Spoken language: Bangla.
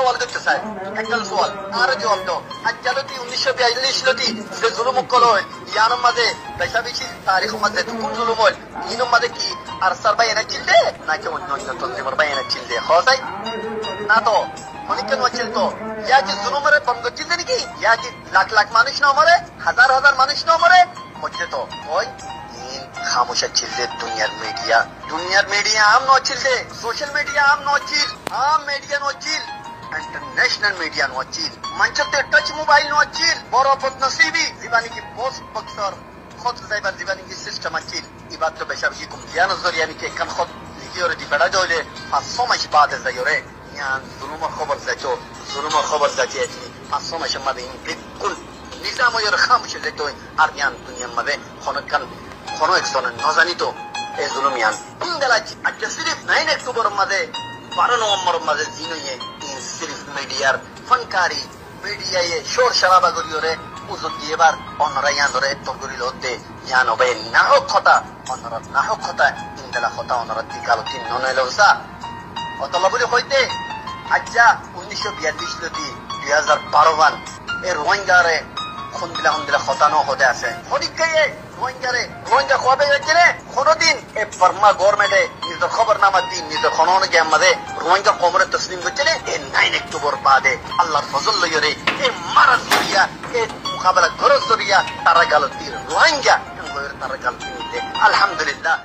سوال করতে চাই একটা সওয়াল আর জবাব দাও আজকালতি 1942 লতি যে জুলুম কল হয় ইয়ানোর মাঝে বেশাবেশি তারিখ মাঝে কোন জুলুম হয় ইনোর মাঝে কি আর সারবাই এনে চিলদে নাকি অন্য অন্য তন্ত্রের বাই এনে চিলদে হয় না তো অনেকজন হচ্ছিল তো ইয়া কি জুলুমের বন্ধ চিলদে নাকি ইয়া কি লাখ লাখ মানুষ না মরে হাজার হাজার মানুষ না মরে হচ্ছে তো ওই খামোশা চিলদে দুনিয়ার মিডিয়া আম নচিলদে সোশ্যাল মিডিয়া আম নচিল আম মিডিয়া নচিল इंटरनेशनल मीडिया नोचिल मंचते टच मोबाइल नोचिल बड़ो बदनसीबी जीवानी की पोस्ट बक्सर खुद जाइबार जीवानी की सिस्टम अचिल ई बात तो बेशक ही कुम ज्ञान जरियानी के कन खुद लियोर दी बड़ा जोले 500 मास बाद जायोरे यान जुलुम खबर जाचो जुलुम खबर जाची 500 मास मादे बिल्कुल निजाम योर खामश जेतो আর ইয়ান দুনিয়ার মধ্যে কোন একজন নজানি তো এই জুলুম ইয়ান ইনদালাজি আজকে সিরিফ 9 অক্টোবর মধ্যে 12 নভেম্বর মধ্যে জিনোয়ে सिर्फ मीडियार फनकारी मीडिया ये शोर शराबा करियोरे उजुत दिएबार অন্যরা ইয়ান ধরে তগরি লতে ইয়ান হবে নাহক কথা অন্যরা নাহক কথা ইনদালা কথা অন্যরা দিকাল তিন ননইলসা অতলবলি হইতে আজ্জা 1942 লতি 2012 বান এ রোহিঙ্গারে খুনদিলা খতানো হতে আছে হরিকায়ে রোহিঙ্গা কবে গেছে কোনদিন এ ফার্মা গভর্নমেন্টে নিজের খবরনামা দিন নিজের খনন কে আমাদের রোহিঙ্গা কমরে তসলিম করছে এ 9 অক্টোবর বাদে আল্লাহর ফজল লইরে এ মারা জরিয়া এ মুকাবেলা করো জরিয়া তারা গালতি রোহিঙ্গা তারা গালতি আলহামদুলিল্লাহ